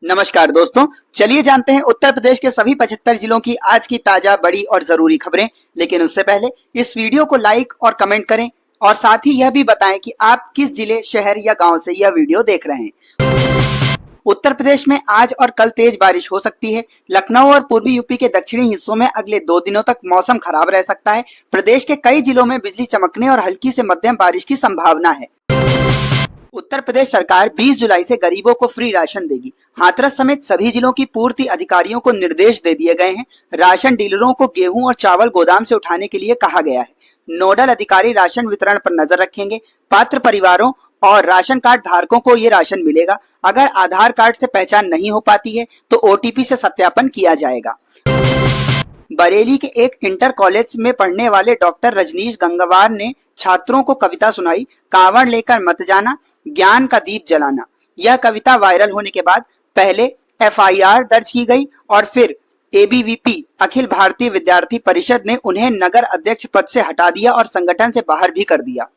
नमस्कार दोस्तों, चलिए जानते हैं उत्तर प्रदेश के सभी 75 जिलों की आज की ताजा बड़ी और जरूरी खबरें। लेकिन उससे पहले इस वीडियो को लाइक और कमेंट करें और साथ ही यह भी बताएं कि आप किस जिले, शहर या गांव से यह वीडियो देख रहे हैं। उत्तर प्रदेश में आज और कल तेज बारिश हो सकती है। लखनऊ और पूर्वी यूपी के दक्षिणी हिस्सों में अगले 2 दिनों तक मौसम खराब रह सकता है। प्रदेश के कई जिलों में बिजली चमकने और हल्की से मध्यम बारिश की संभावना है। उत्तर प्रदेश सरकार 20 जुलाई से गरीबों को फ्री राशन देगी। हाथरस समेत सभी जिलों की पूर्ति अधिकारियों को निर्देश दे दिए गए हैं। राशन डीलरों को गेहूं और चावल गोदाम से उठाने के लिए कहा गया है। नोडल अधिकारी राशन वितरण पर नजर रखेंगे। पात्र परिवारों और राशन कार्ड धारकों को ये राशन मिलेगा। अगर आधार कार्ड से पहचान नहीं हो पाती है तो OTP से सत्यापन किया जाएगा। बरेली के एक इंटर कॉलेज में पढ़ने वाले डॉक्टर रजनीश गंगवार ने छात्रों को कविता सुनाई, कांवड़ लेकर मत जाना, ज्ञान का दीप जलाना। यह कविता वायरल होने के बाद पहले FIR दर्ज की गई और फिर ABVP अखिल भारतीय विद्यार्थी परिषद ने उन्हें नगर अध्यक्ष पद से हटा दिया और संगठन से बाहर भी कर दिया।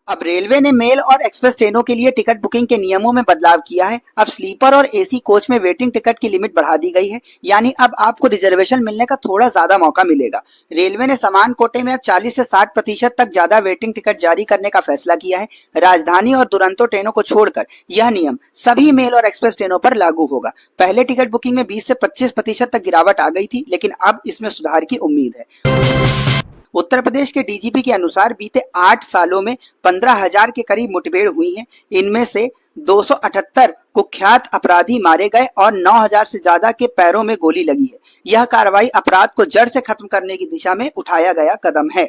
अब रेलवे ने मेल और एक्सप्रेस ट्रेनों के लिए टिकट बुकिंग के नियमों में बदलाव किया है। अब स्लीपर और AC कोच में वेटिंग टिकट की लिमिट बढ़ा दी गई है, यानी अब आपको रिजर्वेशन मिलने का थोड़ा ज्यादा मौका मिलेगा। रेलवे ने समान कोटे में अब 40 से 60% तक ज्यादा वेटिंग टिकट जारी करने का फैसला किया है। राजधानी और दुरंतो ट्रेनों को छोड़कर यह नियम सभी मेल और एक्सप्रेस ट्रेनों पर लागू होगा। पहले टिकट बुकिंग में 20 से 25% तक गिरावट आ गई थी, लेकिन अब इसमें सुधार की उम्मीद है। उत्तर प्रदेश के DGP के अनुसार बीते 8 सालों में 15,000 के करीब मुठभेड़ हुई हैं। इनमें से 278 कुख्यात अपराधी मारे गए और 9,000 से ज्यादा के पैरों में गोली लगी है। यह कार्रवाई अपराध को जड़ से खत्म करने की दिशा में उठाया गया कदम है।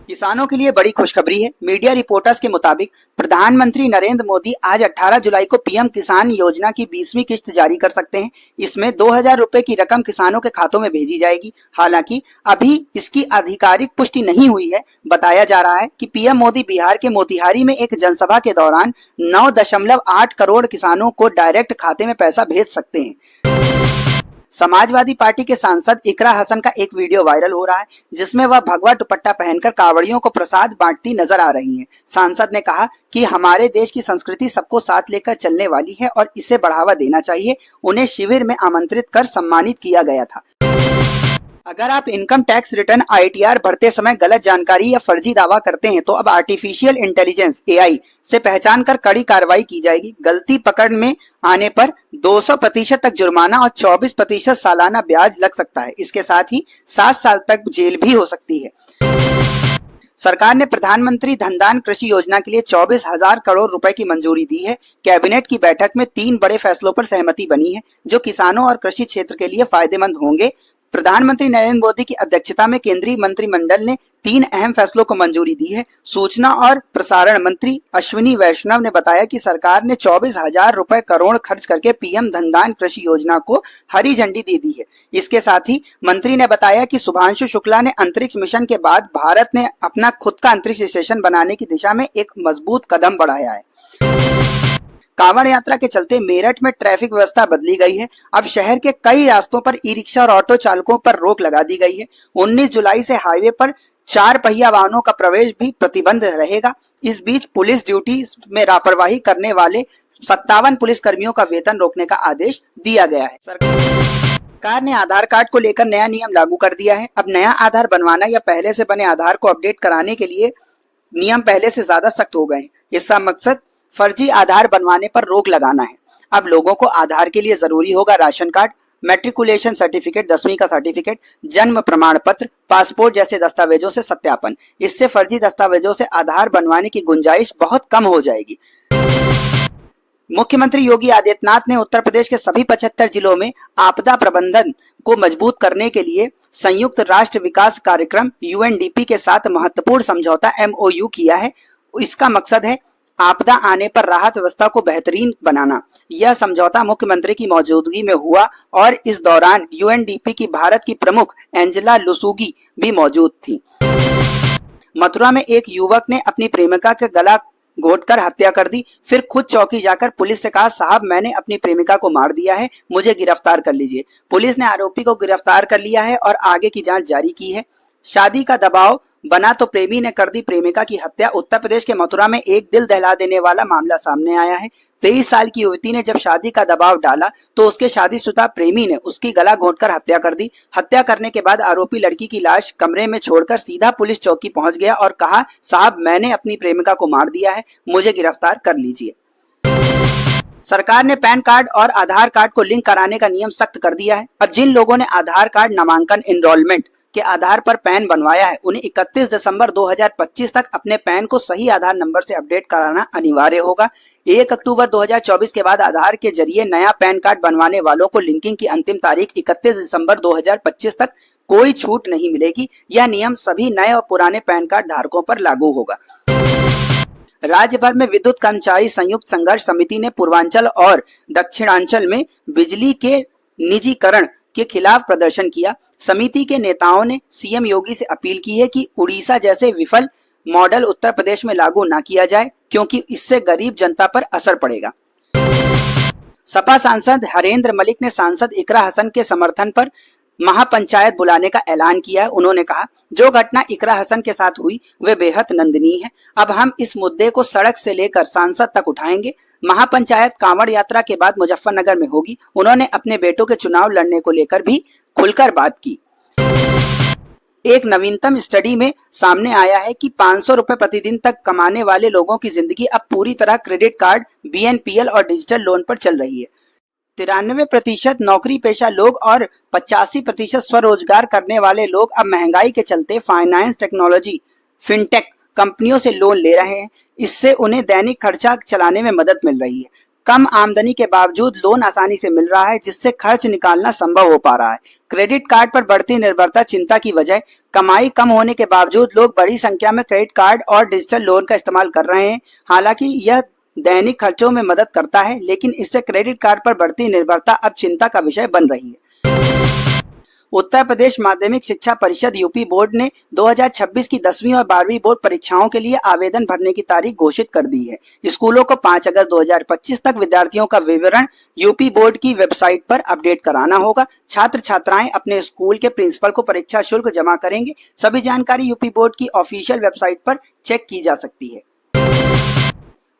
किसानों के लिए बड़ी खुशखबरी है। मीडिया रिपोर्टर्स के मुताबिक प्रधानमंत्री नरेंद्र मोदी आज 18 जुलाई को PM किसान योजना की 20वीं किस्त जारी कर सकते हैं। इसमें 2,000 रुपए की रकम किसानों के खातों में भेजी जाएगी। हालांकि अभी इसकी आधिकारिक पुष्टि नहीं हुई है। बताया जा रहा है कि PM मोदी बिहार के मोतिहारी में एक जनसभा के दौरान 9.8 करोड़ किसानों को डायरेक्ट खाते में पैसा भेज सकते हैं। समाजवादी पार्टी के सांसद इकरा हसन का एक वीडियो वायरल हो रहा है, जिसमें वह भगवा दुपट्टा पहनकर कांवड़ियों को प्रसाद बांटती नजर आ रही हैं। सांसद ने कहा कि हमारे देश की संस्कृति सबको साथ लेकर चलने वाली है और इसे बढ़ावा देना चाहिए। उन्हें शिविर में आमंत्रित कर सम्मानित किया गया था। अगर आप इनकम टैक्स रिटर्न ITR भरते समय गलत जानकारी या फर्जी दावा करते हैं तो अब आर्टिफिशियल इंटेलिजेंस AI से पहचान कर कड़ी कार्रवाई की जाएगी। गलती पकड़ में आने पर 200% तक जुर्माना और 24% सालाना ब्याज लग सकता है। इसके साथ ही 7 साल तक जेल भी हो सकती है। सरकार ने प्रधानमंत्री धनदान कृषि योजना के लिए 24,000 करोड़ रुपए की मंजूरी दी है। कैबिनेट की बैठक में 3 बड़े फैसलों पर सहमति बनी है, जो किसानों और कृषि क्षेत्र के लिए फायदेमंद होंगे। प्रधानमंत्री नरेंद्र मोदी की अध्यक्षता में केंद्रीय मंत्रिमंडल ने 3 अहम फैसलों को मंजूरी दी है। सूचना और प्रसारण मंत्री अश्विनी वैष्णव ने बताया कि सरकार ने 24,000 रुपए करोड़ खर्च करके PM धनदान कृषि योजना को हरी झंडी दे दी है। इसके साथ ही मंत्री ने बताया कि शुभांशु शुक्ला ने अंतरिक्ष मिशन के बाद भारत ने अपना खुद का अंतरिक्ष स्टेशन बनाने की दिशा में एक मजबूत कदम बढ़ाया है। कांवड़ यात्रा के चलते मेरठ में ट्रैफिक व्यवस्था बदली गई है। अब शहर के कई रास्तों पर ई-रिक्शा और ऑटो चालकों पर रोक लगा दी गई है। 19 जुलाई से हाईवे पर 4 पहिया वाहनों का प्रवेश भी प्रतिबंध रहेगा। इस बीच पुलिस ड्यूटी में लापरवाही करने वाले 57 पुलिस कर्मियों का वेतन रोकने का आदेश दिया गया है। सरकार ने आधार कार्ड को लेकर नया नियम लागू कर दिया है। अब नया आधार बनवाना या पहले से बने आधार को अपडेट कराने के लिए नियम पहले से ज्यादा सख्त हो गए हैं। इसका मकसद फर्जी आधार बनवाने पर रोक लगाना है। अब लोगों को आधार के लिए जरूरी होगा राशन कार्ड, मैट्रिकुलेशन सर्टिफिकेट, 10वीं का सर्टिफिकेट, जन्म प्रमाण पत्र, पासपोर्ट जैसे दस्तावेजों से सत्यापन। इससे फर्जी दस्तावेजों से आधार बनवाने की गुंजाइश बहुत कम हो जाएगी। मुख्यमंत्री योगी आदित्यनाथ ने उत्तर प्रदेश के सभी 75 जिलों में आपदा प्रबंधन को मजबूत करने के लिए संयुक्त राष्ट्र विकास कार्यक्रम UNDP के साथ महत्वपूर्ण समझौता MOU किया है। इसका मकसद है आपदा आने पर राहत व्यवस्था को बेहतरीन बनाना। यह समझौता मुख्यमंत्री की मौजूदगी में हुआ और इस दौरान UNDP की भारत की प्रमुख एंजेला लुसुगी भी मौजूद थी। मथुरा में एक युवक ने अपनी प्रेमिका का गला घोटकर हत्या कर दी, फिर खुद चौकी जाकर पुलिस से कहा, साहब मैंने अपनी प्रेमिका को मार दिया है, मुझे गिरफ्तार कर लीजिए। पुलिस ने आरोपी को गिरफ्तार कर लिया है और आगे की जांच जारी की है। शादी का दबाव बना तो प्रेमी ने कर दी प्रेमिका की हत्या। उत्तर प्रदेश के मथुरा में एक दिल दहला देने वाला मामला सामने आया है। 23 साल की युवती ने जब शादी का दबाव डाला तो उसके शादीशुदा प्रेमी ने उसकी गला घोंटकर हत्या कर दी। हत्या करने के बाद आरोपी लड़की की लाश कमरे में छोड़कर सीधा पुलिस चौकी पहुंच गया और कहा, साहब मैंने अपनी प्रेमिका को मार दिया है, मुझे गिरफ्तार कर लीजिए। सरकार ने पैन कार्ड और आधार कार्ड को लिंक कराने का नियम सख्त कर दिया है। अब जिन लोगों ने आधार कार्ड नामांकन एनरोलमेंट के आधार पर पैन बनवाया है, उन्हें 31 दिसंबर 2025 तक अपने पैन को सही आधार नंबर से अपडेट कराना अनिवार्य होगा। 1 अक्टूबर 2024 के बाद आधार के जरिए नया पैन कार्ड बनवाने वालों को लिंकिंग की अंतिम तारीख 31 दिसंबर 2025 तक कोई छूट नहीं मिलेगी। यह नियम सभी नए और पुराने पैन कार्ड धारकों पर लागू होगा। राज्य भर में विद्युत कर्मचारी संयुक्त संघर्ष समिति ने पूर्वांचल और दक्षिणांचल में बिजली के निजीकरण के खिलाफ प्रदर्शन किया। समिति के नेताओं ने सीएम योगी से अपील की है कि उड़ीसा जैसे विफल मॉडल उत्तर प्रदेश में लागू न किया जाए, क्योंकि इससे गरीब जनता पर असर पड़ेगा। सपा सांसद हरेंद्र मलिक ने सांसद इकरा हसन के समर्थन पर महापंचायत बुलाने का ऐलान किया है। उन्होंने कहा, जो घटना इकरा हसन के साथ हुई वे बेहद निंदनीय है। अब हम इस मुद्दे को सड़क से लेकर संसद तक उठाएंगे। महापंचायत कांवड़ यात्रा के बाद मुजफ्फरनगर में होगी। उन्होंने अपने बेटों के चुनाव लड़ने को लेकर भी खुलकर बात की। एक नवीनतम स्टडी में सामने आया है कि 500 रुपए प्रतिदिन तक कमाने वाले लोगों की जिंदगी अब पूरी तरह क्रेडिट कार्ड, बीएनपीएल और डिजिटल लोन पर चल रही है। 93% नौकरी पेशा लोग और 85% स्वरोजगार करने वाले लोग अब महंगाई के चलते फाइनेंस टेक्नोलॉजी फिनटेक कंपनियों से लोन ले रहे हैं। इससे उन्हें दैनिक खर्चा चलाने में मदद मिल रही है। कम आमदनी के बावजूद लोन आसानी से मिल रहा है, जिससे खर्च निकालना संभव हो पा रहा है। क्रेडिट कार्ड पर बढ़ती निर्भरता चिंता की वजह। कमाई कम होने के बावजूद लोग बड़ी संख्या में क्रेडिट कार्ड और डिजिटल लोन का इस्तेमाल कर रहे हैं। हालांकि यह दैनिक खर्चों में मदद करता है, लेकिन इससे क्रेडिट कार्ड पर बढ़ती निर्भरता अब चिंता का विषय बन रही है। उत्तर प्रदेश माध्यमिक शिक्षा परिषद यूपी बोर्ड ने 2026 की 10वीं और 12वीं बोर्ड परीक्षाओं के लिए आवेदन भरने की तारीख घोषित कर दी है। स्कूलों को 5 अगस्त 2025 तक विद्यार्थियों का विवरण यूपी बोर्ड की वेबसाइट पर अपडेट कराना होगा। छात्र छात्राएं अपने स्कूल के प्रिंसिपल को परीक्षा शुल्क जमा करेंगे। सभी जानकारी यूपी बोर्ड की ऑफिशियल वेबसाइट पर चेक की जा सकती है।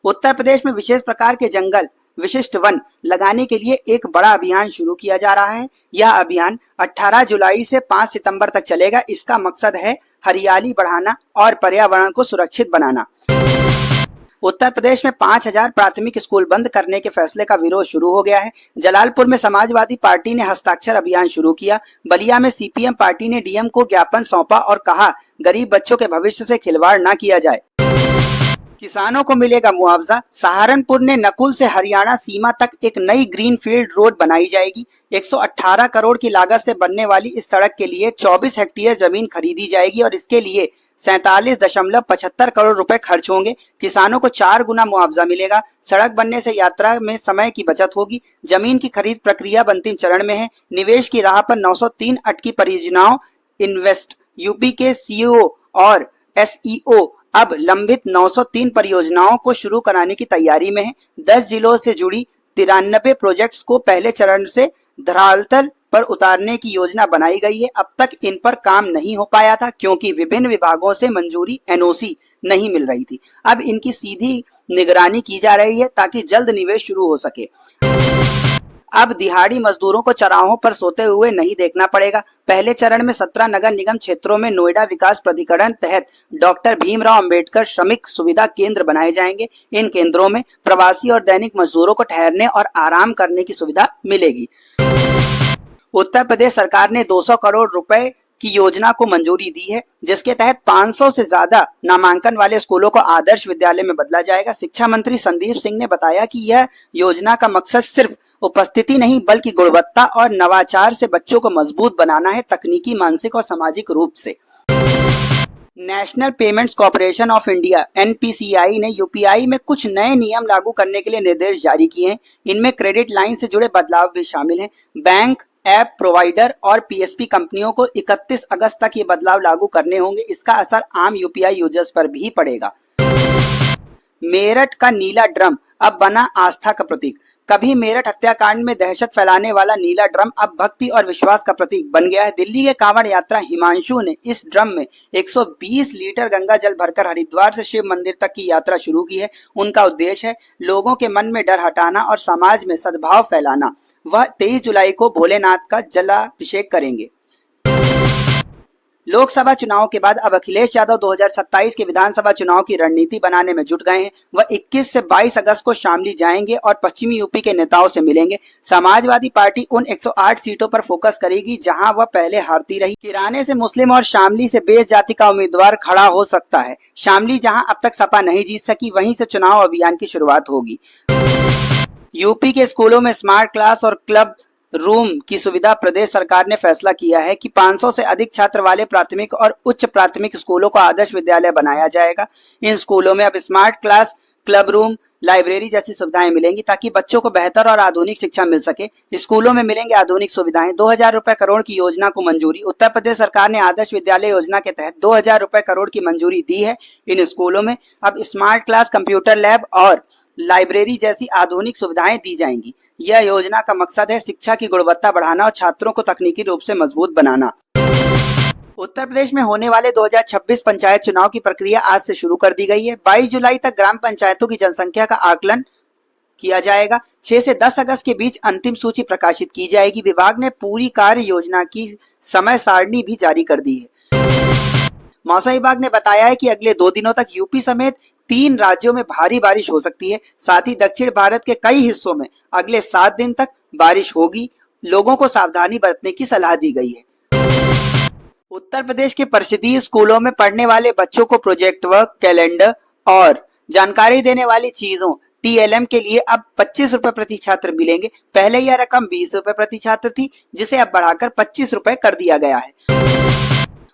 उत्तर प्रदेश में विशेष प्रकार के जंगल विशिष्ट वन लगाने के लिए एक बड़ा अभियान शुरू किया जा रहा है। यह अभियान 18 जुलाई से 5 सितंबर तक चलेगा। इसका मकसद है हरियाली बढ़ाना और पर्यावरण को सुरक्षित बनाना। उत्तर प्रदेश में 5000 प्राथमिक स्कूल बंद करने के फैसले का विरोध शुरू हो गया है। जलालपुर में समाजवादी पार्टी ने हस्ताक्षर अभियान शुरू किया। बलिया में सीपीएम पार्टी ने डीएम को ज्ञापन सौंपा और कहा, गरीब बच्चों के भविष्य से खिलवाड़ न किया जाए। किसानों को मिलेगा मुआवजा। सहारनपुर ने नकुल से हरियाणा सीमा तक एक नई ग्रीनफील्ड रोड बनाई जाएगी। 118 करोड़ की लागत से बनने वाली इस सड़क के लिए 24 हेक्टेयर जमीन खरीदी जाएगी और इसके लिए 47.75 करोड़ रुपए खर्च होंगे। किसानों को 4 गुना मुआवजा मिलेगा। सड़क बनने से यात्रा में समय की बचत होगी। जमीन की खरीद प्रक्रिया अंतिम चरण में है। निवेश की राह पर 903 अटकी परियोजनाओं। इन्वेस्ट यूपी के सीईओ और एसईओ अब लंबित 903 परियोजनाओं को शुरू कराने की तैयारी में है। 10 जिलों से जुड़ी 93 प्रोजेक्ट्स को पहले चरण से धरातल पर उतारने की योजना बनाई गई है। अब तक इन पर काम नहीं हो पाया था, क्योंकि विभिन्न विभागों से मंजूरी एनओसी नहीं मिल रही थी। अब इनकी सीधी निगरानी की जा रही है ताकि जल्द निवेश शुरू हो सके। अब दिहाड़ी मजदूरों को चौराहों पर सोते हुए नहीं देखना पड़ेगा। पहले चरण में 17 नगर निगम क्षेत्रों में नोएडा विकास प्राधिकरण तहत डॉक्टर भीमराव अंबेडकर श्रमिक सुविधा केंद्र बनाए जाएंगे। इन केंद्रों में प्रवासी और दैनिक मजदूरों को ठहरने और आराम करने की सुविधा मिलेगी। उत्तर प्रदेश सरकार ने 200 करोड़ रुपए की योजना को मंजूरी दी है, जिसके तहत 500 से ज्यादा नामांकन वाले स्कूलों को आदर्श विद्यालय में बदला जाएगा। शिक्षा मंत्री संदीप सिंह ने बताया कि यह योजना का मकसद सिर्फ उपस्थिति नहीं बल्कि गुणवत्ता और नवाचार से बच्चों को मजबूत बनाना है, तकनीकी, मानसिक और सामाजिक रूप से। National payments corporation of India NPCI ने यूपीआई में कुछ नए नियम लागू करने के लिए निर्देश जारी किए हैं। इनमें क्रेडिट लाइन से जुड़े बदलाव भी शामिल हैं। बैंक, ऐप प्रोवाइडर और पीएसपी कंपनियों को 31 अगस्त तक ये बदलाव लागू करने होंगे। इसका असर आम यूपीआई यूजर्स पर भी पड़ेगा। मेरठ का नीला ड्रम अब बना आस्था का प्रतीक। कभी मेरठ हत्याकांड में दहशत फैलाने वाला नीला ड्रम अब भक्ति और विश्वास का प्रतीक बन गया है। दिल्ली के कांवड़ यात्रा हिमांशु ने इस ड्रम में 120 लीटर गंगा जल भरकर हरिद्वार से शिव मंदिर तक की यात्रा शुरू की है। उनका उद्देश्य है लोगों के मन में डर हटाना और समाज में सद्भाव फैलाना। वह 23 जुलाई को भोलेनाथ का जलाभिषेक करेंगे। लोकसभा चुनाव के बाद अब अखिलेश यादव 2027 के विधानसभा चुनाव की रणनीति बनाने में जुट गए हैं। वह 21 से 22 अगस्त को शामली जाएंगे और पश्चिमी यूपी के नेताओं से मिलेंगे। समाजवादी पार्टी उन 108 सीटों पर फोकस करेगी जहां वह पहले हारती रही। किराने से मुस्लिम और शामली से बेस जाति का उम्मीदवार खड़ा हो सकता है। शामली जहां अब तक सपा नहीं जीत सकी, वहीं से चुनाव अभियान की शुरुआत होगी। यूपी के स्कूलों में स्मार्ट क्लास और क्लब रूम की सुविधा प्रदेश सरकार ने फैसला किया है कि 500 से अधिक छात्र वाले प्राथमिक और उच्च प्राथमिक स्कूलों को आदर्श विद्यालय बनाया जाएगा। इन स्कूलों में अब smart class, club room, library जैसी सुविधाएं मिलेंगी ताकि बच्चों को बेहतर और आधुनिक शिक्षा मिल सके। स्कूलों में मिलेंगे आधुनिक सुविधाएं। 2000 रुपए करोड़ की योजना को मंजूरी। उत्तर प्रदेश सरकार ने आदर्श विद्यालय योजना के तहत 2000 रुपए करोड़ की मंजूरी दी है। इन स्कूलों में अब स्मार्ट क्लास, कंप्यूटर लैब और लाइब्रेरी जैसी आधुनिक सुविधाएं दी जाएंगी। यह योजना का मकसद है शिक्षा की गुणवत्ता बढ़ाना और छात्रों को तकनीकी रूप से मजबूत बनाना। उत्तर प्रदेश में होने वाले 2026 पंचायत चुनाव की प्रक्रिया आज से शुरू कर दी गई है। 22 जुलाई तक ग्राम पंचायतों की जनसंख्या का आकलन किया जाएगा। 6 से 10 अगस्त के बीच अंतिम सूची प्रकाशित की जाएगी। विभाग ने पूरी कार्य योजना की समय सारणी भी जारी कर दी है। मौसम विभाग ने बताया है कि अगले 2 दिनों तक यूपी समेत 3 राज्यों में भारी बारिश हो सकती है। साथ ही दक्षिण भारत के कई हिस्सों में अगले 7 दिन तक बारिश होगी। लोगों को सावधानी बरतने की सलाह दी गई है। उत्तर प्रदेश के परिषदीय स्कूलों में पढ़ने वाले बच्चों को प्रोजेक्ट वर्क, कैलेंडर और जानकारी देने वाली चीजों TLM के लिए अब 25 रुपए प्रति छात्र मिलेंगे। पहले यह रकम 20 रुपए प्रति छात्र थी, जिसे अब बढ़ाकर 25 रुपए कर दिया गया है।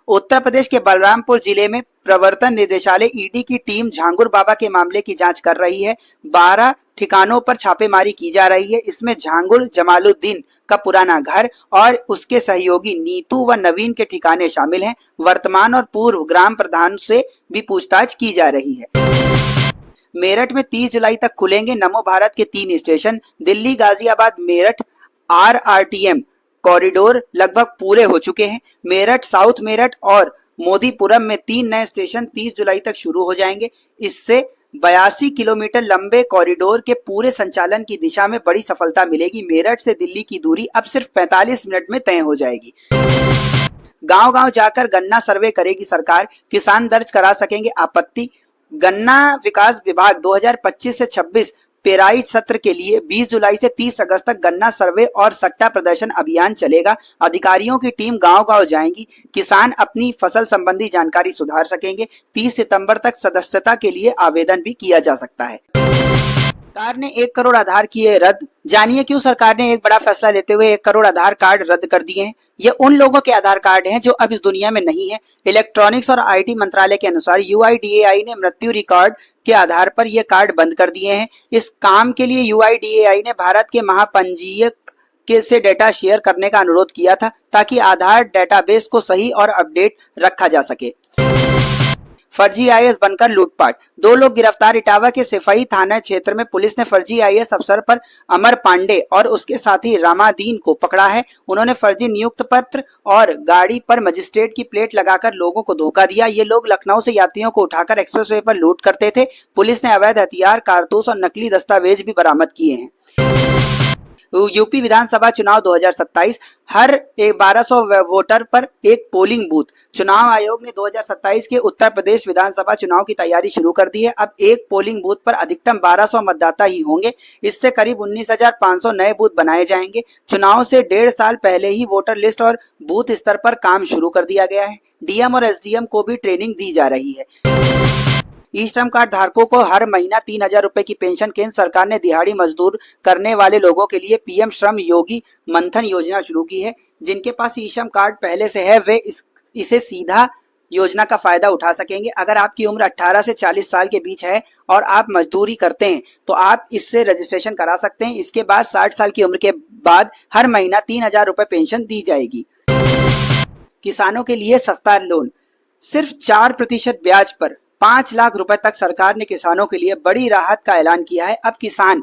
उत्तर प्रदेश के बलरामपुर जिले में प्रवर्तन निदेशालय ED की टीम झांगुर बाबा के मामले की जांच कर रही है। 12 ठिकानों पर छापेमारी की जा रही है। इसमें झांगुर जमालुद्दीन का पुराना घर और उसके सहयोगी नीतू व नवीन के ठिकाने शामिल हैं। वर्तमान और पूर्व ग्राम प्रधान से भी पूछताछ की जा रही है। मेरठ में 30 जुलाई तक खुलेंगे नमो भारत के 3 station. Delhi, Ghaziabad, Meerut RRTM corridor लगभग पूरे हो चुके हैं। मेरठ, साउथ मेरठ और मोदीपुरम में 3 नए स्टेशन 30 जुलाई तक शुरू हो जाएंगे। इससे 82 किलोमीटर लंबे कॉरिडोर के पूरे संचालन की दिशा में बड़ी सफलता मिलेगी। मेरठ से दिल्ली की दूरी अब सिर्फ 45 मिनट में तय हो जाएगी। गांव-गांव जाकर गन्ना सर्वे करेगी सरकार। किसान दर्ज करा सकेंगे आपत्ति। गन्ना विकास विभाग 2025 से 26 पेराई सत्र के लिए 20 जुलाई से 30 अगस्त तक गन्ना सर्वे और सट्टा प्रदर्शन अभियान चलेगा। अधिकारियों की टीम गांव-गांव जाएंगी। किसान अपनी फसल संबंधी जानकारी सुधार सकेंगे। 30 सितंबर तक सदस्यता के लिए आवेदन भी किया जा सकता है। सरकार ने 1 करोड़ आधार किए रद्द। जानिए क्यों सरकार ने एक बड़ा फैसला लेते हुए 1 करोड़ आधार कार्ड रद्द कर दिए हैं। ये उन लोगों के आधार कार्ड हैं जो अब इस दुनिया में नहीं है। इलेक्ट्रॉनिक्स और IT मंत्रालय के अनुसार UIDAI ने मृत्यु रिकॉर्ड के आधार पर ये कार्ड बंद कर दिए हैं। इस काम के लिए UIDAI ने भारत के महापंजीयक के से डेटा शेयर करने का अनुरोध किया था ताकि आधार डेटाबेस को सही और अपडेट रखा जा सके। फर्जी IAS बनकर लूटपाट। 2 लोग गिरफ्तार। इटावा के सिफई थाना क्षेत्र में पुलिस ने फर्जी IAS अफसर पर अमर पांडे और उसके साथी रामादीन को पकड़ा है। उन्होंने फर्जी नियुक्त पत्र और गाड़ी पर मजिस्ट्रेट की प्लेट लगाकर लोगों को धोखा दिया। ये लोग लखनऊ से यात्रियों को उठाकर एक्सप्रेसवे पर लूट करते थे। पुलिस ने अवैध हथियार, कारतूस और नकली दस्तावेज भी बरामद किए हैं। यूपी विधानसभा चुनाव 2027 हर 1200 वोटर पर एक पोलिंग बूथ। चुनाव आयोग ने 2027 के उत्तर प्रदेश विधानसभा चुनाव की तैयारी शुरू कर दी है। अब एक पोलिंग बूथ पर अधिकतम 1200 मतदाता ही होंगे। इससे करीब 19,500 नए बूथ बनाए जाएंगे। चुनाव से 1.5 साल पहले ही वोटर लिस्ट और बूथ स्तर पर काम शुरू कर दिया गया है। DM और SDM को भी ट्रेनिंग दी जा रही है। ई श्रम कार्ड धारकों को हर महीना 3000 रुपए की पेंशन। केंद्र सरकार ने दिहाड़ी मजदूर करने वाले लोगों के लिए PM श्रम योगी मंथन योजना शुरू की है। जिनके पास ई श्रम कार्ड पहले से है वे इसे सीधा योजना का फायदा उठा सकेंगे। अगर आपकी उम्र 18 से 40 साल के बीच है और आप मजदूरी करते हैं तो आप इससे रजिस्ट्रेशन करा सकते हैं। इसके बाद 60 साल की उम्र के बाद हर महीना 3000 रुपए पेंशन दी जाएगी। किसानों के लिए सस्ता लोन। सिर्फ 4% ब्याज पर 5 लाख रुपए तक सरकार ने किसानों के लिए बड़ी राहत का ऐलान किया है। अब किसान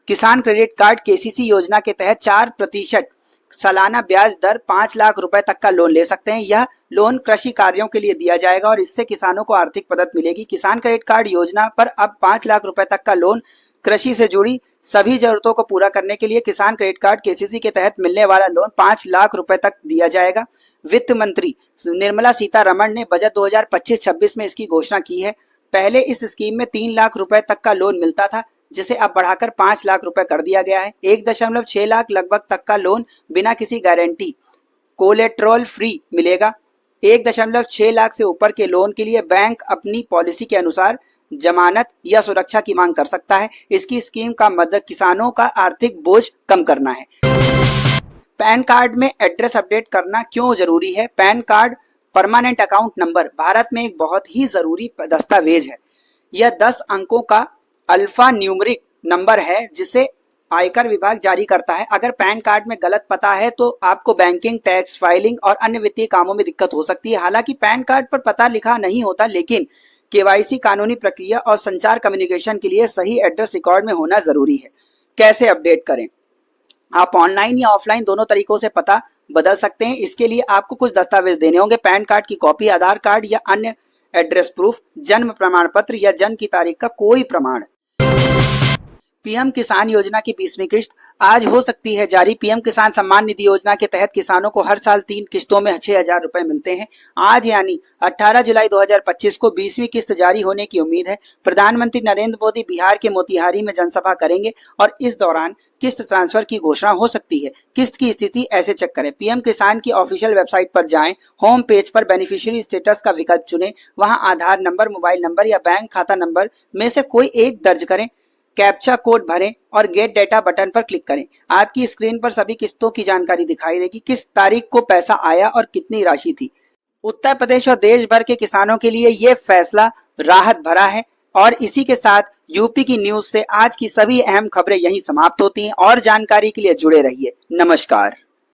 किसान क्रेडिट कार्ड केसीसी योजना के तहत 4% सालाना ब्याज दर 5 लाख रुपए तक का लोन ले सकते हैं। यह लोन कृषि कार्यों के लिए दिया जाएगा और इससे किसानों को आर्थिक मदद मिलेगी। किसान क्रेडिट कार्ड योजना पर अब 5 लाख रुपए तक का लोन कृषि से जुड़ी सभी जरूरतों को पूरा करने के लिए किसान क्रेडिट कार्ड केसीसी के तहत मिलने वाला लोन 5 लाख रुपए तक दिया जाएगा। वित्त मंत्री निर्मला सीतारमण ने बजट 2025-26 में इसकी घोषणा की है। पहले इस स्कीम में 3 लाख रुपए तक का लोन मिलता था, जिसे अब बढ़ाकर 5 लाख रुपए कर दिया गया है। 1.6 लाख लगभग तक का लोन बिना किसी गारंटी कोलेट्रल फ्री मिलेगा। 1.6 लाख से ऊपर के लोन के लिए बैंक अपनी पॉलिसी के अनुसार जमानत या सुरक्षा की मांग कर सकता है। इसकी स्कीम का मकसद किसानों का आर्थिक बोझ कम करना है। पैन कार्ड में एड्रेस अपडेट करना क्यों जरूरी है? Pan card permanent account number Bharat में एक बहुत ही जरूरी दस्तावेज है। यह 10 अंकों का अल्फा न्यूमेरिक नंबर है जिसे आयकर विभाग जारी करता है। अगर पैन कार्ड में गलत पता है तो आपको बैंकिंग, टैक्स फाइलिंग और अन्य वित्तीय कामों में दिक्कत हो सकती है। हालांकि पैन कार्ड पर पता लिखा नहीं होता, लेकिन केवाईसी, कानूनी प्रक्रिया और संचार कम्युनिकेशन के लिए सही एड्रेस रिकॉर्ड में होना जरूरी है। कैसे अपडेट करें? आप ऑनलाइन या ऑफलाइन दोनों तरीकों से पता बदल सकते हैं। इसके लिए आपको कुछ दस्तावेज देने होंगे। पैन कार्ड की कॉपी, आधार कार्ड या अन्य एड्रेस प्रूफ, जन्म प्रमाण पत्र या जन्म की तारीख का कोई प्रमाण। पीएम किसान योजना की 20वीं किस्त आज हो सकती है जारी। पीएम किसान सम्मान निधि योजना के तहत किसानों को हर साल 3 किस्तों में 6,000 रुपए मिलते हैं। आज यानी 18 जुलाई 2025 को 20वीं किस्त जारी होने की उम्मीद है। प्रधानमंत्री नरेंद्र मोदी बिहार के मोतिहारी में जनसभा करेंगे और इस दौरान किस्त ट्रांसफर की घोषणा हो सकती है। किस्त की स्थिति ऐसे चेक करें। पीएम किसान की ऑफिशियल वेबसाइट पर जाएं, होम पेज पर बेनिफिशियरी स्टेटस का विकल्प चुनें, वहां आधार नंबर, मोबाइल नंबर या बैंक खाता नंबर में से कोई एक दर्ज करें, कैप्चा कोड भरें और गेट डेटा बटन पर क्लिक करें। आपकी स्क्रीन पर सभी किस्तों की जानकारी दिखाई देगी, किस तारीख को पैसा आया और कितनी राशि थी। उत्तर प्रदेश और देश भर के किसानों के लिए ये फैसला राहत भरा है। और इसी के साथ यूपी की न्यूज से आज की सभी अहम खबरें यहीं समाप्त होती हैं और जानकारी के लिए जुड़े रहिए। नमस्कार।